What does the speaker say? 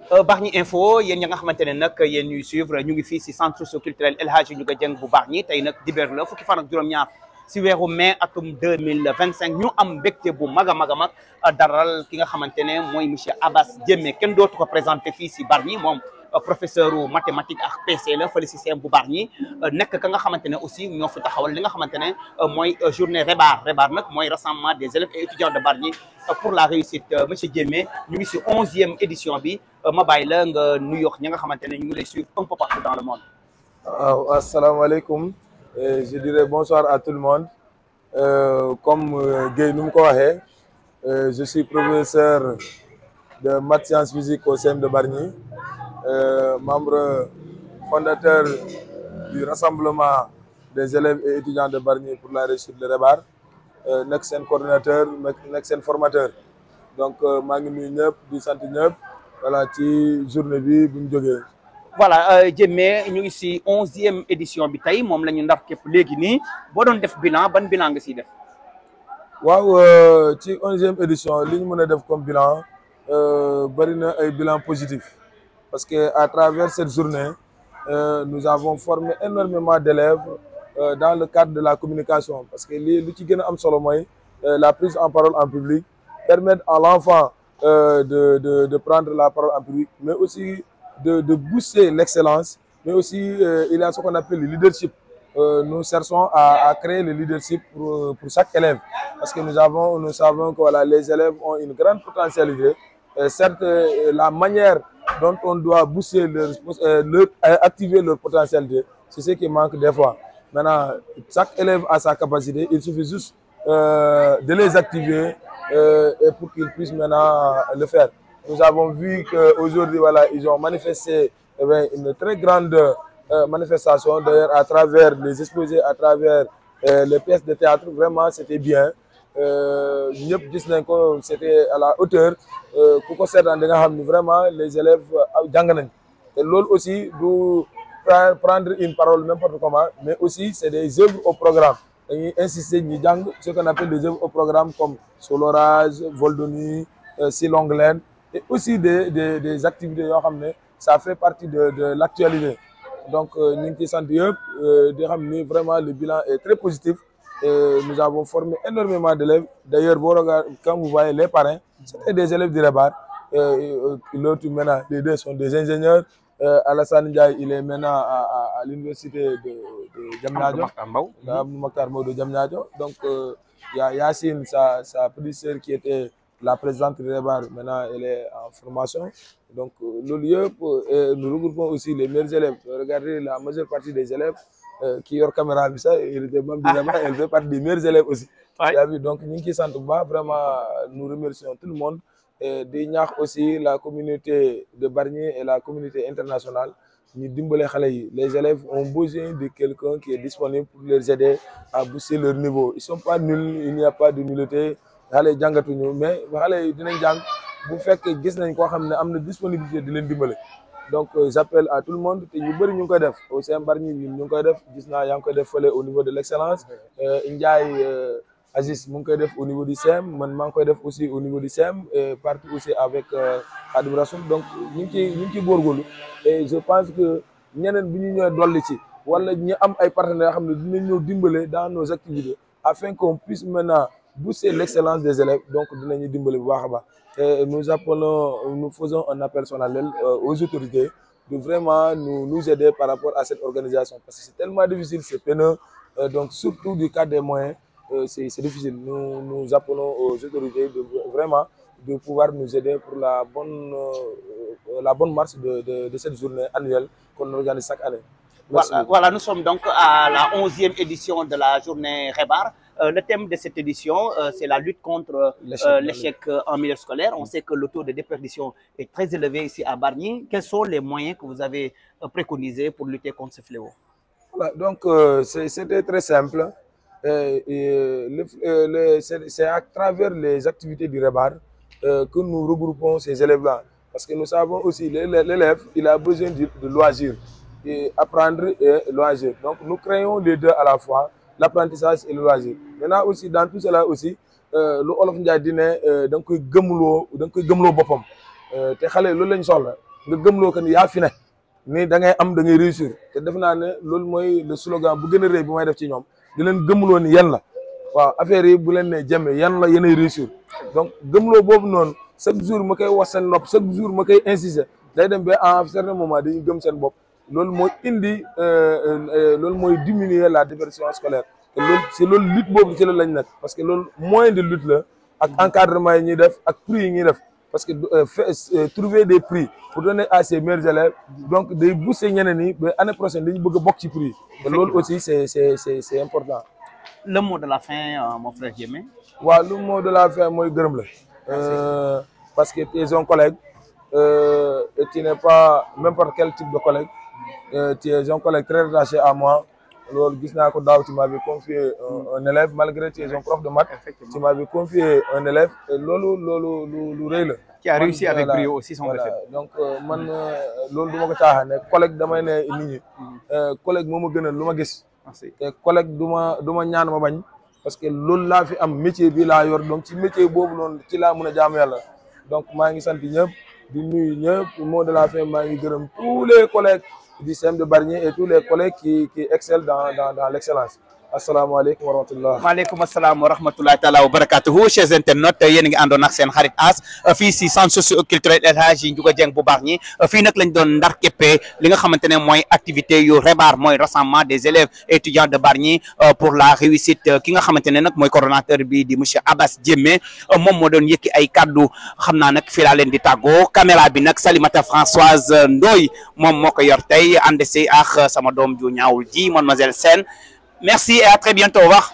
Bargny Info yéen ña nga xamante ne nag yéen ñuy suivre ñu ngi fii si centre socioculturel El Hadji Ndiouga Dieng bu Bargny tey nag dibéer la fukki fan ak juróom-ñaar si weeru mai atum 2025 ñu am mbégte bu mag a mag a mag daral ki nga xamante ne mooy monsieur Abass Diémé kenn dootu ko présenté fii si Bargny moom professeur mathématique ak PC la fële si CEM bu Bargny nekk ka nga xamante ne aussi ñoo fi taxawal li nga xamante ne mooy journée REBAR nag mooy rassemblement des élèves et étudiants de Bargny pour la réussite monsieur Diémé ñu ngi si 11e édition bi ma bàyyi la nga nuyoo ñi nga xamante ne ñu ngi lay suivre un peu partout dans le monde. waaw asalaamaaleykum je dirais bonsoir à tout le monde comme Guèye nu mu ko waxee je suis professeur de maths sciences physiques au CEM de Bargny membre fondateur du rassemblement des élèves et étudiants de Bargny pour la réussite de REBAR nekk seen coordinateur nekk seen formateur donc maa ngi nuyu ñëpp di sant ñëpp voilà ci journée bi bu ñu jógee. voilà Diémé ñu ngi si 11e édition bi tey moom la ñu ndar képp léegi nii boo doon def bilan ban bilan nga siy def. waaw ci 11e édition li ñu mën a def comme bilan bëri na ay bilan positif parce que à travers cette journée nous avons formé énormément d'élèves dans le cadre de la communication parce que li ci gën a am solo mooy la prise en parole en public permettre à l'enfant de prendre la parole en public mais aussi de booster l'excellence mais aussi il y a ce qu'on appelle le leadership. Nous cherchons à créer le leadership pour chaque élève parce que nous savons que voilà, les élèves ont une grande potentialité. Certes, la manière dont on doit booster activer leur potentialité, c'est ce qui manque des fois. Maintenant, chaque élève a sa capacité, il suffit juste de les activer et pour qu'ils puissent maintenant le faire. Nous avons vu qu'aujourd'hui, voilà, ils ont manifesté une très grande manifestation, d'ailleurs à travers les exposés, à travers les pièces de théâtre, vraiment c'était bien. Ñëpp gis nañ ko c'était à la hauteur ku ko seetaan da nga xam ni vraiment les élèves jàng nañ te loolu aussi du prendre une parole n'importe comment mais aussi c'est des œuvres au programme dañuy insister ñi jàng ce qu'on appelle des œuvres au programme comme Sous l'orage, Vol de nuit, Si longue laine et aussi des activités yoo xam ne ça fait partie de l'actualité. Donc ñu ngi ciy sant yëpp di xam ni vraiment le bilan est très positif et nous avons formé énormément d'élèves. D'ailleurs quand vous voyez les parrains c'était des élèves du REBAR l'autre maintenant les deux sont des ingénieurs. Alassane Ndiaye il est maintenant à l'université de Diamniadio Amadou Mahtar Mbow de Diamniadio donc il y a Yacine sa petite sœur qui était la présidente du REBAR maintenant elle est en formation donc loolu yëpp nous regroupons aussi les meilleurs élèves. Regardez la majeure partie des élèves qui yor caméra bi sax il était même elle fait partie des meilleurs élèves aussi. Donc ñu ngi ciy sant bu baax vraiment nous remercions tout le monde et di ñaax aussi la communauté de Bargny et la communauté internationale ñu dimbale xale yi. Les élèves ont besoin de quelqu'un qui est disponible pour les aider à booster leur niveau. Ils sont pas nuls, il n'y a pas de nullité. Xale yi jàngatuñu mais xale yi dinañ jàng bu fekkee gis nañ koo xam ne am na disponibilité di leen dimbale. Donc j'appelle à tout le monde te ñu bëri ñu ngi koy def au CEM Bargny ñun ñu ngi koy def gis naa yaa ngi koy def fële au niveau de l'excellence. Ndiaye Aziz mu ngi koy def au niveau du CEM man maa ngi koy def aussi au niveau du CEM et partout aussi avec Adou Rassoul donc ñu ngi ciy góorgóorlu et je pense que ñeneen bi ñu ñëwee dolli ci wala ñu am ay partenaires yoo xam ne dinañ ñëw dimbale dans nos activités afin qu'on puisse maintenant booster l'excellence des élèves donc dinañu dimbale bu baax a baax. Et nous faisons un appel solennel aux autorités de vraiment nous aider par rapport à cette organisation parce que c'est tellement difficile, c'est peineux donc surtout du cadre des moyens c'est difficile. Nous appelons aux autorités de pouvoir nous aider pour la bonne marche de cette journée annuelle qu'on organise chaque année. Voilà, nous sommes donc à la 11e édition de la journée REBAR. Le thème de cette édition, c'est la lutte contre l'échec en milieu scolaire. On sait que le taux de déperdition est très élevé ici à Bargny. Quels sont les moyens que vous avez préconisés pour lutter contre ce fléau? Voilà, donc c'était très simple. C'est à travers les activités du REBAR que nous regroupons ces élèves-là. Parce que nous savons aussi l'élève, il a besoin de loisirs. Et apprendre et loisir. Donc nous créons les deux à la fois, l'apprentissage et le loisir. Maintenant aussi dans tout cela aussi lu Olof Ndiaye di ne da nga koy gëmloo boppam te xale loolu lañ soxla nga gëmloo ko ni yaa fi ne ni da ngay am da ngay réussir te def naa ne loolu mooy le slogan bu gën a rëy bi may def ci ñoom di leen gëmloo ni yan la waaw affaire yi bu leen ne jëmee yan la yéenay réussir donc gëmloo boobu noonu chaque jour ma koy wax seen nopp chaque jour ma koy insister day dem ba à un certain moment dañuy gëm seen bopp loolu mooy indi loolu mooy diminuer la déperdition scolaire te loolu si loolu lutte boobu ci loolu lañ nekk parce que loolu moyen de lutte la ak encadrement yi ñuy def ak prix yi ñuy def parce que trouver des prix pour donner à ses meilleurs élèves donc day booster ñeneen ñi ba année prochaine dañu bëgg a bokk ci prix te loolu aussi c'est important. Le mot de la fin mon frère Diémé. waaw le mot de la fin mooy gërëm la parce que tu es un collègue et tu n'es pas n'importe quel type de collègue tu es un collègue très attaché à moi. loolu gis naa ko daaw tu m'avais confié un élève malgré tu es un prof de maths tu m'avais confié un élève et loolu lu rëy la. qui a réussi avec brio aussi son effet. donc man loolu du ma ko caaxaan ne collègue damay ne nit ñi collègue moo ma gënal lu ma gis. te collègue du ma ñaan ma bañ parce que loolu laa fi am métier bi laa yor donc ci métier boobu noonu ci laa mën a jaamu yàlla donc maa ngi sant ñëpp di nuyu ñëpp mot de la fin maa ngi gërëm tous les collègues du CEM de Bargny et tous les collègues qui excellent dans l'excellence. asalaamaaleykum wa rahmatullah. maaleykum asalaam wa rahmatullahi taala wa barakatuhu chers internautes yéen a ngi àndoon ak seen xarit As fii si centre socio-culturel El Hadji Ndiouga Dieng bu Bargny fii nag lañ doon ndar képpee li nga xamante ne mooy activité yu rebar mooy rassemblement des élèves et étudiants de Bargny pour la réussite ki nga xamante ne nag mooy coordonnateur bi di monsieur Abbas Diémé moom moo doon yëkki ay kaddu xam naa nag fii laa leen di tàggoo caméra bi nag Salimata Françoise Ndoye moom moo ko yor tey ànd si ak sama doom ju ñaawul ji mademoiselle Sène. Merci et à très bientôt. Au revoir.